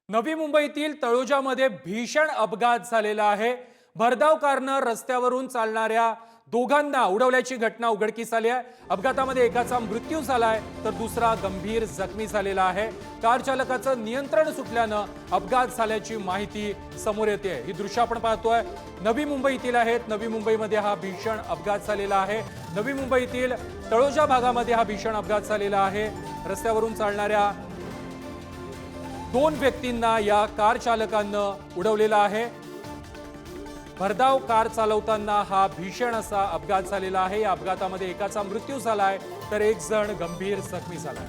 नवी मुंबईतील तळोजामध्ये भीषण अपघात झालेला आहे। भरधाव कारनं रस्त्यावरून चालणाऱ्या दोघांना उडवल्याची घटना उघडकीस आली आहे। अपघातामध्ये एकाचा मृत्यू झालाय तर दुसरा गंभीर जखमी झालेला आहे। कार चालकाचं नियंत्रण सुटल्यानं अपघात झाल्याची माहिती समोर येते। ही दृश्य आपण पाहतोय नवी मुंबईतील आहेत। नवी मुंबईमध्ये हा भीषण अपघात झालेला आहे। नवी मुंबईतील तळोजा भागामध्ये हा भीषण अपघात झालेला आहे। रस्त्यावरून चालणाऱ्या दोन व्यक्तींना या कार चालकानं उडवलेला आहे। भरधाव कार चालवताना हा भीषण असा अपघात झालेला आहे। या अपघातामध्ये एकाचा मृत्यू झालाय तर एक जण गंभीर जखमी झालाय।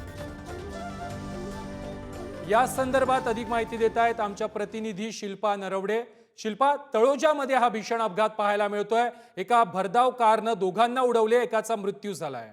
या संदर्भात अधिक माहिती देत आहेत आमच्या प्रतिनिधी शिल्पा नरवडे। शिल्पा, तळोजामध्ये हा भीषण अपघात पाहायला मिळतोय। एका भरधाव कारनं दोघांना उडवले, एकाचा मृत्यू झालाय।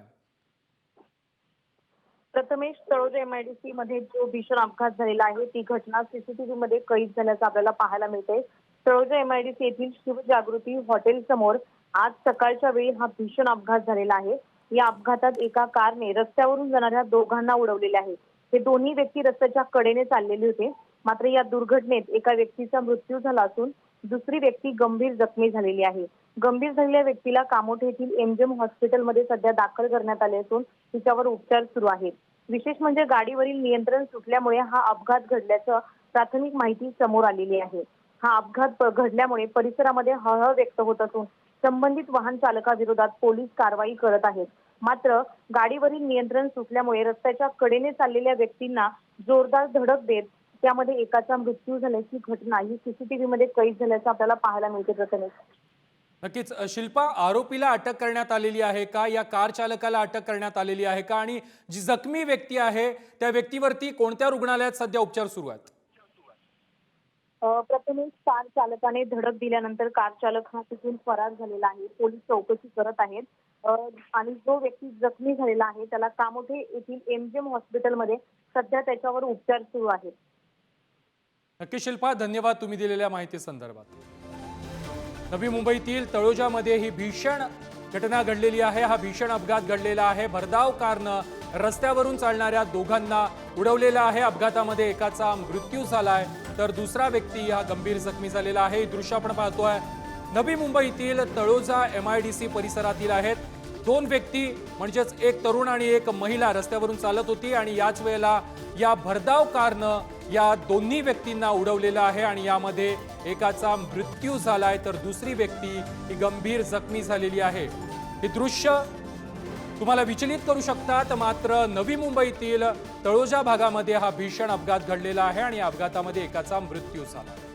प्रथमेश, तळोजा MIDC मध्ये जो भीषण अपघात झालेला आहे ती घटना CCTV मध्ये कैद झाल्याचं आपल्याला पाहायला मिळते। तळोजा MIDC येथील शिवजागृती हॉटेल समोर आज सकाळच्या वेळी हा भीषण अपघात झालेला आहे। या अपघातात एका कारने रस्त्यावरून जाणाऱ्या दोघांना उडवलेले आहे। हे दोन्ही व्यक्ती रस्त्याच्या कडेने चाललेले होते। मात्र या दुर्घटनेत एका व्यक्तीचा मृत्यू झाला असून दुसरी व्यक्ती गंभीर जखमी झालेली आहे। गंभीर झालेल्या व्यक्तीला कामोठे येथील MGM हॉस्पिटलमध्ये सध्या दाखल करण्यात आले असून तिच्यावर उपचार सुरू आहेत। विशेष म्हणजे गाडीवरील नियंत्रण सुटल्यामुळे हा अपघात घडल्याचं प्राथमिक माहिती समोर आलेली आहे। हा अपघात घडल्यामुळे परिसरामध्ये हळहळ व्यक्त होत असून संबंधित वाहन चालकाविरोधात पोलीस कारवाई करत आहेत। मात्र गाडीवरील नियंत्रण सुटल्यामुळे रस्त्याच्या कडेने चाललेल्या व्यक्तींना जोरदार धडक देत त्यामध्ये एकाचा मृत्यू झाल्याची घटना ही CCTV मध्ये कैद झाल्याचं आपल्याला पाहायला मिळते। प्रथमेश, नक्कीच शिल्पा, आरोपीला अटक करण्यात आलेली आहे का? या कार चालकाला अटक करण्यात आलेली आहे का? आणि जी जखमी व्यक्ती आहे त्या व्यक्तीवरती कोणत्या रुग्णालयात सध्या उपचार सुरू आहेत? प्रथमेश, कार चालकाने धडक दिल्यानंतर कार चालक हा तिथून फरार झालेला आहे। पोलीस चौकशी करत आहेत आणि जो व्यक्ती जखमी झालेला आहे त्याला कामोठे येथील MGM हॉस्पिटलमध्ये सध्या त्याच्यावर उपचार सुरू आहेत। नक्की शिल्पा, धन्यवाद तुम्ही दिलेल्या माहिती संदर्भात। नवी मुंबईतील तळोजामध्ये ही भीषण घटना घडलेली आहे। हा भीषण अपघात घडलेला आहे। भरधाव कारनं रस्त्यावरून चालणाऱ्या दोघांना उडवलेला आहे। अपघातामध्ये एकाचा मृत्यू झालाय तर दुसरा व्यक्ती हा गंभीर जखमी झालेला आहे। दृश्य आपण पाहतोय नवी मुंबईतील तळोजा MIDC परिसरातील आहेत। दोन व्यक्ती म्हणजेच एक तरुण आणि एक महिला रस्त्यावरून चालत होती आणि याच वेळेला या भरधाव कारनं या दोन्ही व्यक्तींना उडवलेलं आहे आणि यामध्ये एकाचा मृत्यू झालाय तर दुसरी व्यक्ती ही गंभीर जखमी झालेली आहे। हे दृश्य तुम्हाला विचलित करू शकतात, मात्र नवी मुंबईतील तळोजा भागामध्ये हा भीषण अपघात घडलेला आहे आणि अपघातामध्ये एकाचा मृत्यू झाला।